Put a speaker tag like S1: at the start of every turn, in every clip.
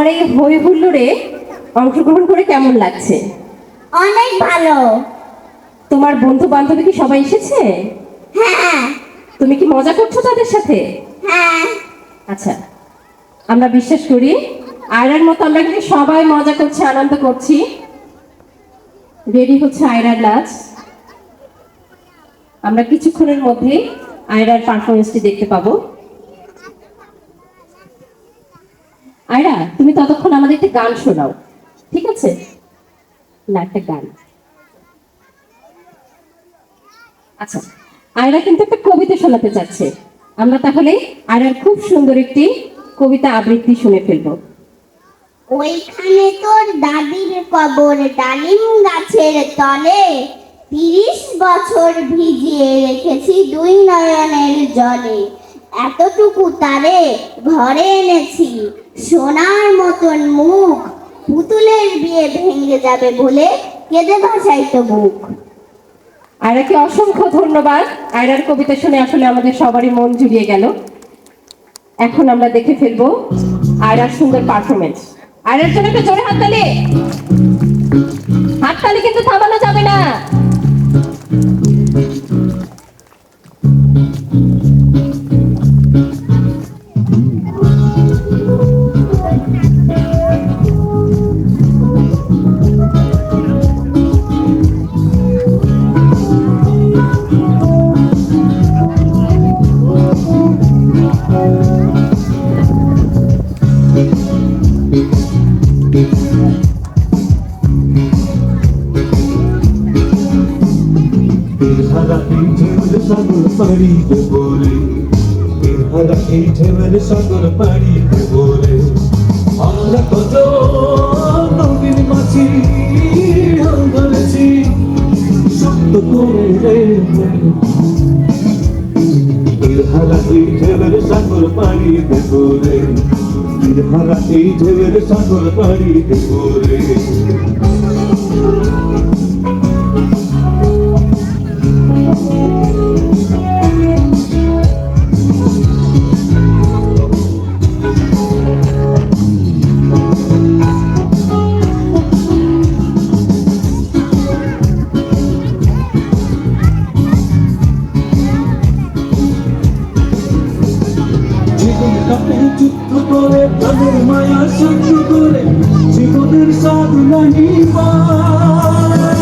S1: আর এই হই হুল্লোড়ে অংশগ্রহণ করে কেমন লাগছে?
S2: অনেক ভালো।
S1: তোমার বন্ধু বান্ধবী কি সবাই এসেছে?
S2: হ্যাঁ
S1: তুমি কি মজা করছো তাদের সাথে?
S2: হ্যাঁ।
S1: আচ্ছা, আমরা বিশ্বাস করি আয়রার মতো আমরা কিন্তু সবাই মজা করছি, আনন্দ করছি। রেডি হচ্ছে আয়রার নাচ। আমরা কিছুক্ষণের মধ্যে আয়রার পারফরমেন্সটি দেখতে পাবো। আয়রা, তুমি ততক্ষণ আমাদের একটা গান শোনাও, ঠিক আছে? না, একটা গান। আচ্ছা, আয়রা কিন্তু একটা কবিতা শোনাতে চাচ্ছে। আমরা তাহলে আয়রার খুব সুন্দর একটি কবিতা আবৃত্তি শুনে ফেলবো।
S2: ওইখানে তোর দাদির কবর ডালিম গাছের তলে, 30 বছর ভিজিয়ে রেখেছি দুই নয়নের জলে। এতটুকু তারে ঘরে এনেছি, সোনার মতন মুখ, পুতুলের বিয়ে ভেঙে যাবে বলে কেঁদে ভাসাইতো বুক।
S1: আয়রাকে অসংখ্য ধন্যবাদ। আয়রার কবিতা শুনে আসলে আমাদের সবারই মন জুড়িয়ে গেল। এখন আমরা দেখে ফেলবো আয়রার সুন্দর পারফরমেন্স। আয়রার জন্য একটা জোরে হাততালি। হাততালি কিন্তু থামানো যাবে না।
S3: সাগর পাড়িতে বলে, হারা এই ঢেউয়ের সাগর পাড়িতে বলে, আমরা কত নদীর মাছি ধরেছি শক্ত করে রে। হারা এই ঢেউয়ের সাগর পাড়িতে বলে, হারা এই ঢেউয়ের সাগর পাড়িতে বলে। যুদ্ধ করে তাদের মায়া সহ্য করে জীবনের স্বাদ নাহি পায়।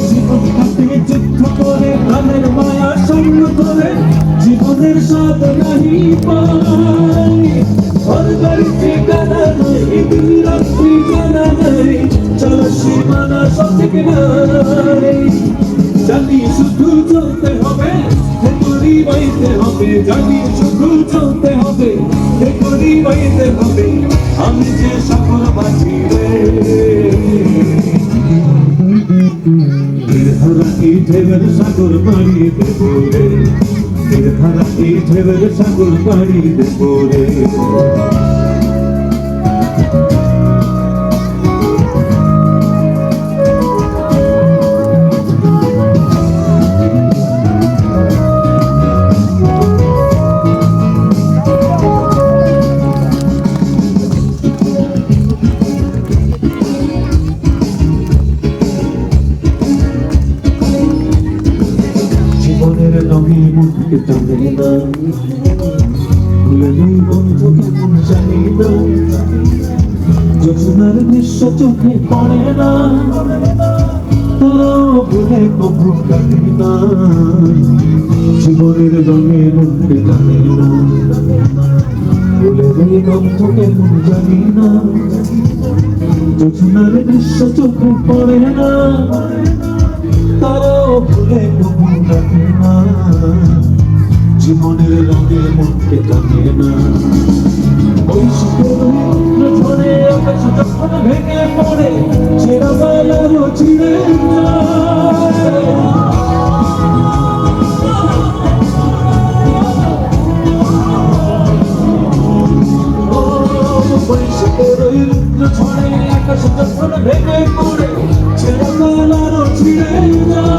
S3: জীবনটাকে যুদ্ধ করে তাদের মায়া সহ্য করে জীবনের স্বাদ নাহি পায়। ঘর বাড়ি ঠিকানা নেই, দিন রাত্রি জানা নেই, চলো সীমানা সঠিক নাই। জানি শুধু চলতে হবে, করি বাইতে হবে, জানি শুধু চলতে হবে, করি বাইতে হবে, আমি যে সফল বাঁচি রে। হারা এই ঢেউয়ের সাগর পাড়িতে বলে, হারা এই ঢেউয়ের সাগর পাড়িতে বলে। জীবনের রঙে মুখকে টানে না, ভুলে নেই বন্ধু কেমন জানি না, যোজনার দৃশ্য চোখে পড়ে না, তারাও ভুলে কবু কাটে না। জীবনের রঙে মুখকে টানে না, ভুলে নেই বন্ধু কেমন জানি না, যোজনার দৃশ্য চোখে পড়ে না, তারাও ভুলে কবু কাটে না। জীবনের রঙে মনকে টানে না। ওই শীতের ঝড়ে আকাশ যখন ভেঙে পড়ে, ছেঁড়া বেলারও ছিঁড়ে যায়। বৈশাখের ওই রুদ্র ঝড়ে আকাশ যখন ভেঙে পড়ে, ছেঁড়া বেলারও ছিঁড়ে যায়।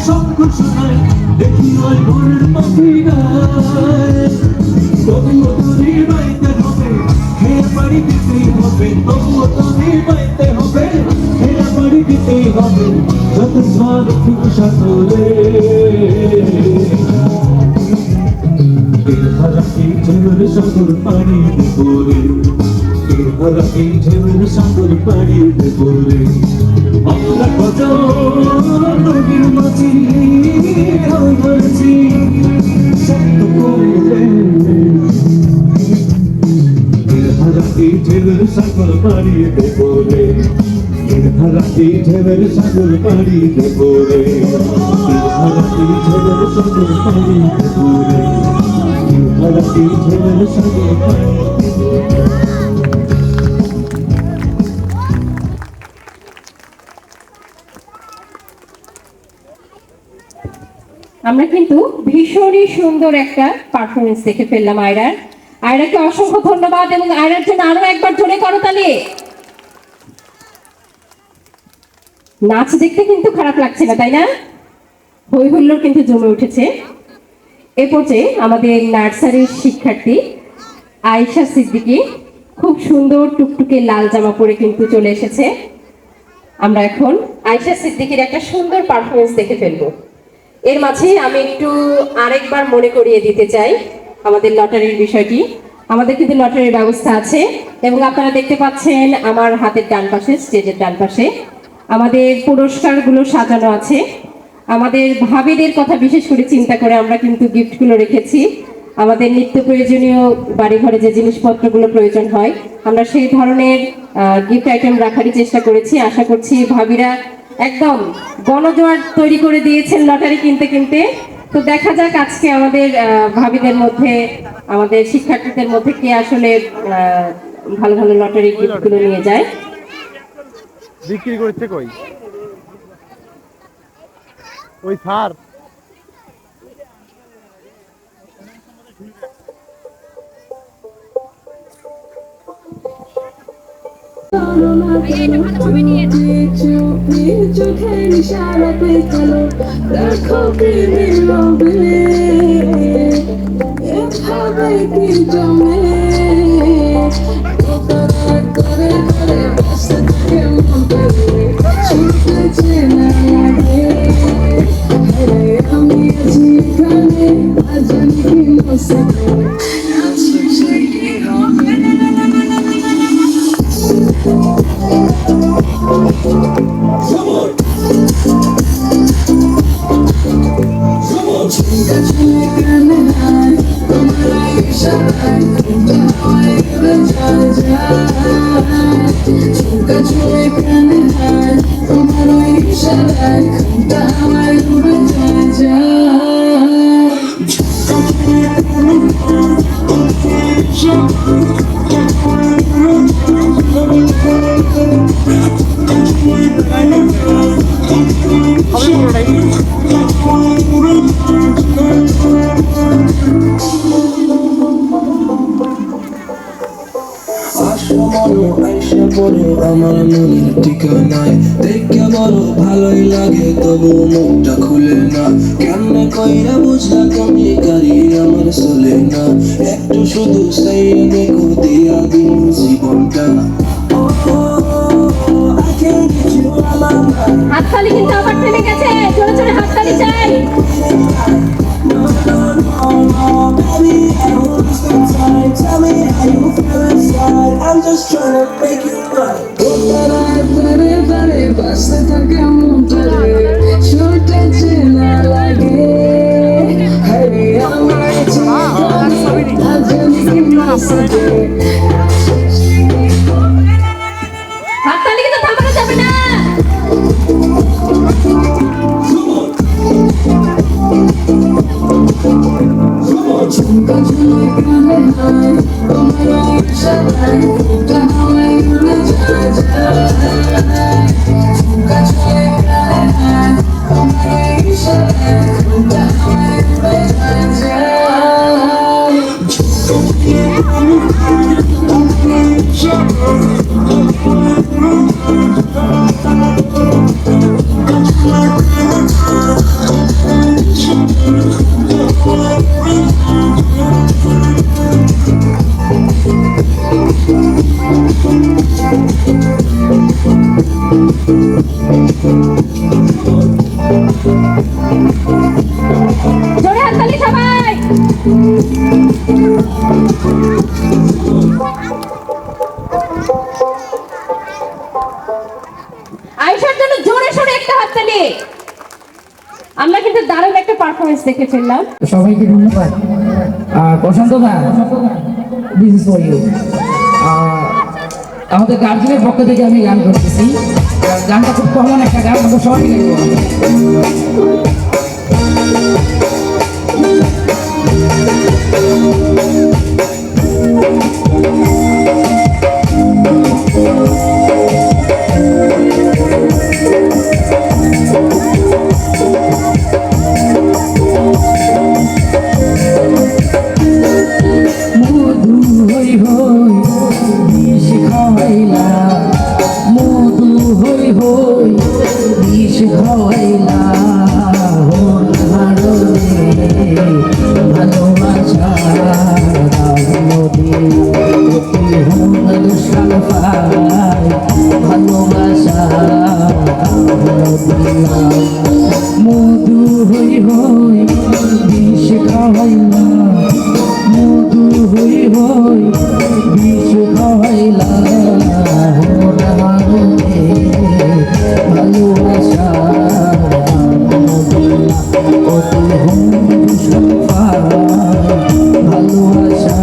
S3: শঙ্খ শোনায় দেখি ওই ভোরের পাখি গায় তবুও তোরে বাইতে হবে হেরা বাড়ি দিতেই হবে তবুও তোরে বাইতে হবে হেরা বাড়ি দিতেই হবে যত স্বার্থ সাথরে এই ঢেউর সাগর পানিতে পড়ে এই ঢেউর সাগর পানিতে পড়ে আমরা কত নদীর মাঝি ধরেছি সত্য করে এই ঢেউর সাগর পানিতে পড়ে এই ঢেউর সাগর পানিতে পড়ে এই ঢেউর সাগর পানিতে পড়ে
S1: আমরা কিন্তু ভীষণই সুন্দর একটা পারফরমেন্স দেখে ফেললাম আয়রার। আয়রাকে অসংখ্য ধন্যবাদ এবং আয়রার জন্য আরো একবার জোরে করতালি। নাচ দেখতে কিন্তু খারাপ লাগছে না, তাই না? হই হুল্লোড় কিন্তু জমে উঠেছে। এ পর্যায়ে আমাদের নার্সারির শিক্ষার্থী আয়েশা সিদ্দিকী খুব সুন্দর টুকটুকে লাল জামা পরে কিন্তু চলে এসেছে। আমরা এখন আয়েশা সিদ্দিকীর একটা সুন্দর পারফরমেন্স দেখে ফেলবো। এর মাঝে আমি একটু আরেকবার মনে করিয়ে দিতে চাই আমাদের লটারির বিষয়টি। আমাদের কিন্তু লটারির ব্যবস্থা আছে এবং আপনারা দেখতে পাচ্ছেন আমার হাতের ডান পাশে, স্টেজের ডান পাশে আমাদের পুরস্কারগুলো সাজানো আছে। আমাদের ভাবিদের কথা বিশেষ করে চিন্তা করে আমরা কিন্তু গিফটগুলো রেখেছি। আমাদের নিত্য প্রয়োজনীয় বাড়িঘরে যে জিনিসপত্রগুলো প্রয়োজন হয় আমরা সেই ধরনের গিফট আইটেম রাখারই চেষ্টা করেছি। আশা করছি ভাবিরা একদম গণজোয়ার তৈরি করে দিয়েছেন লটারি কিনতে কিনতে। তো দেখা যাক আজকে আমাদের ভাবিদের মধ্যে, আমাদের শিক্ষার্থীদের মধ্যে কে আসলে ভালো ভালো লটারি গিফটগুলো নিয়ে যায়।
S4: বিক্রি করছে কই ওই স্যার?
S5: চোখের ইশারাতে চলো দেখো প্রেমের রবে এভাবে কি জমে করে করে বসে থাকে মন করে ছুটছে না লাগে আমি আছি এখানে আজ আমি কি মসে
S6: আমার মনের ঠিকানায় দেখে বড় ভালোই লাগে তবু মুখটা খুলে না কেমনে কইরা বুঝলা তুমি গাড়ি আমার চলে না একটু শুধু সেই দেখো দিয়া দিন জীবনটা
S1: হাততালি কিন্তু আবার থেমে গেছে, জোরে জোরে হাততালি চাই।
S6: I'm just trying to make you right.
S5: বাসে থাকে মনটারে ছুটেছে না লাগে হরে আমার আজ আমি কি মসে
S1: হাততালি কিন্তু থামানো যাবে না।
S5: ঝুমকা ঝুমকা হায় তোমার ইশারায় হাওয়ায় উড়ে যায়
S1: জোরে হাততালি সবাই। আয়েশার জন্য জোরে সোরে একটা হাততালি। আমরা কিন্তু দারুণ একটা পারফরমেন্স দেখে ফেললাম।
S7: সবাইকে ধন্যবাদ। প্রশান্ত দা, দিস ইজ ফর ইউ। আমাদের গার্জেনের পক্ষ থেকে আমি গান করতেছি। গানটা খুব কমন একটা গান, আমরা সবাই মধু হই হই বিষ খাওয়াইলা, মধু হই হই বিষ খাওয়াইলা, হন হারলে ভালোবাসা নদী হন দুষ্কাল পাই, ভালোবাসা মধু হই হই বিষ খাওয়াইলা, মধু হই হই বিষ খাওয়াইলা, ভালোবাসা অতি হুম ভালোবাসা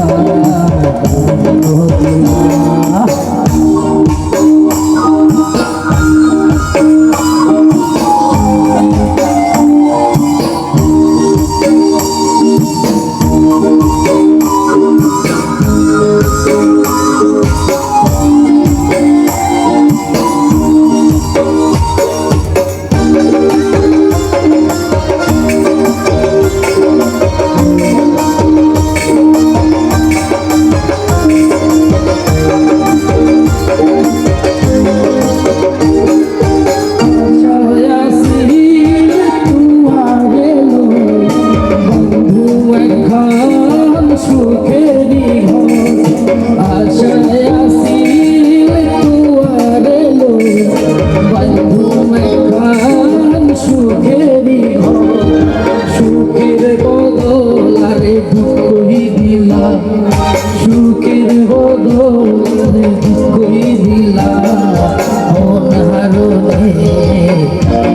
S7: সুখের বদলে দুঃখই দিলা,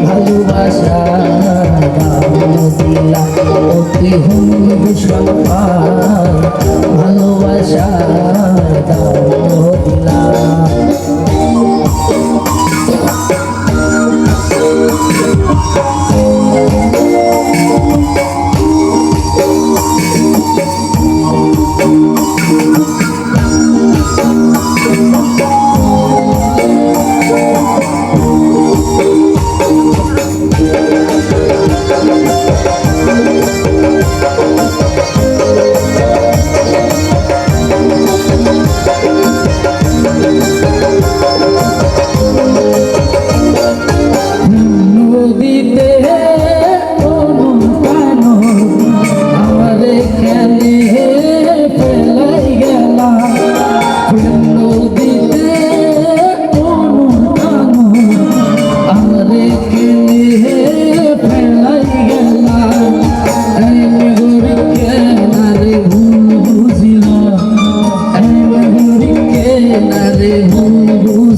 S7: ভালোবাসা দিলা, অতি হুম ভালোবাসা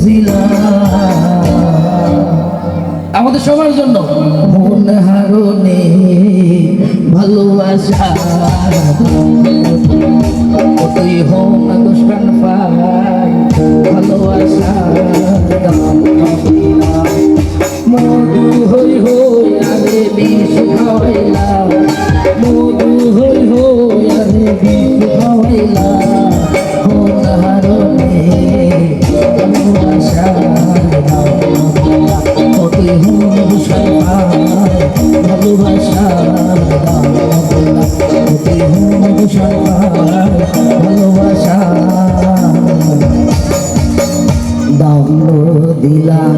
S7: দিলা। আমাদের সবার জন্য মন হারনে ভালোবাসা তুই হোম দুষ্কান পাই, ভালোবাসা মধু হই হই আরে বিষ খাওয়াইলা, মধু হই হই আরে বিষ খাওয়াইলা, মন হারনে ভালোবাসা তুই হোম দুষ্কান পাই, ভালোবাসা তুই হোম দুষ্কান পাই, ভালোবাসা দাম দিলাম।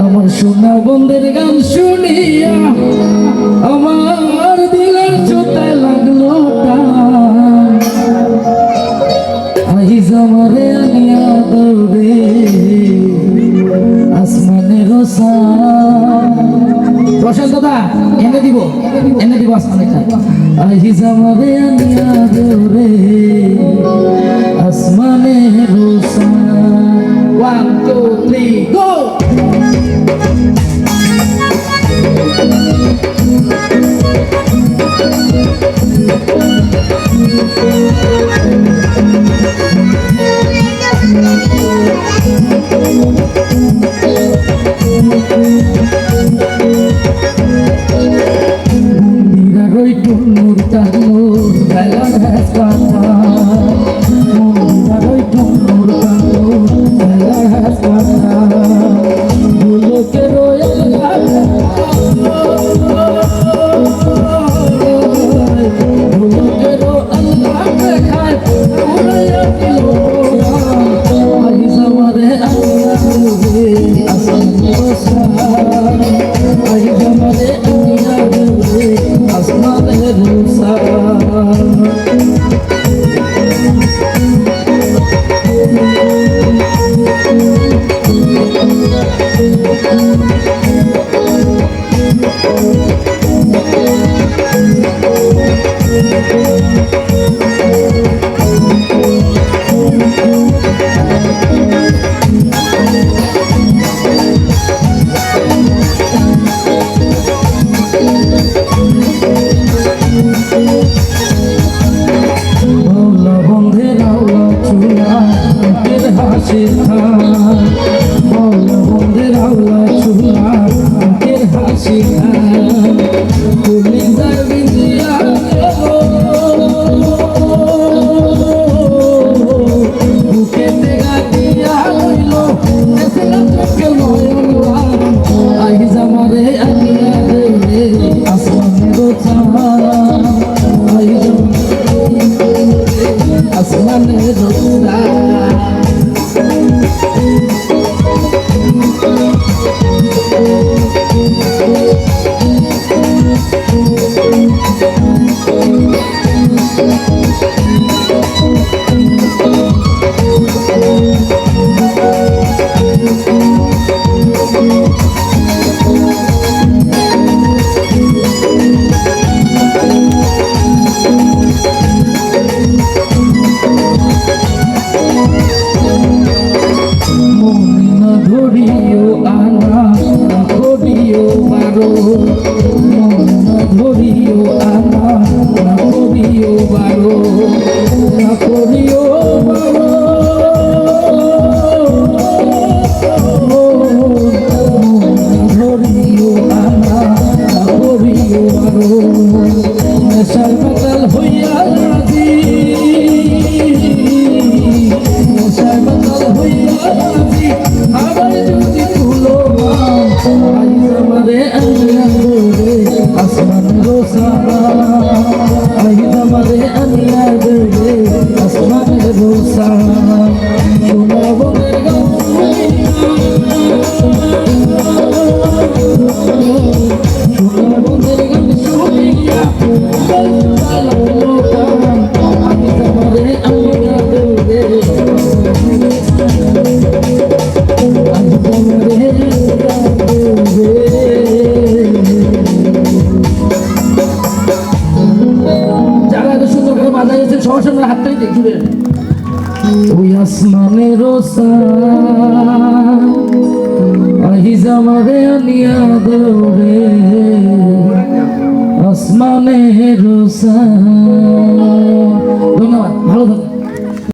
S7: আমার সোনা বন্ধের গান শুন শুনিয়া আমার দিলের চোতায় লাগলো আহিজ আমারে আনিয়া দৌড়ে আসমানের প্রশান্ত দা এনে দিব আসমানের আহিজ আমারে আনিয়া দৌড়ে আসমানের 1 2 3 গো Miraroy tunur tanur dalam hastana Miraroy tunur tanur dalam hastana Bulu keroy Bulu kero Allah mekhai Uraya kilora Ahi zamare Allah asal dosa Ahi zamare Allah আসমানের রোসা আসমানের রোসা ধরিও আনা ধরিও বারো ধরিও আনা ধরিও বারো ধরিও বারো ধরিও আনা ধরিও বারো নেশার পাতাল হইয়া রাজি নেশার পাতাল হইয়া রাজি আবার যদি তুলো আইজ আমারে আনিয়া দৌড়ে আসমান রোসা আইজ আমারে আনিয়া দৌড়ে আসমান রোসা সোনা বনের গান সোনা বনের গান শুনিয়া আইজ আমারে আনিয়া দৌড়ে যারা এত সুন্দর করে বাজাইছে সবার সঙ্গে হাতটাই দেখবে ওই আসমানের রোসা আহিজ আমারে আনিয়া দৌড়ে আসমানের রোসা ধন্যবাদ ভালো থাকবেন।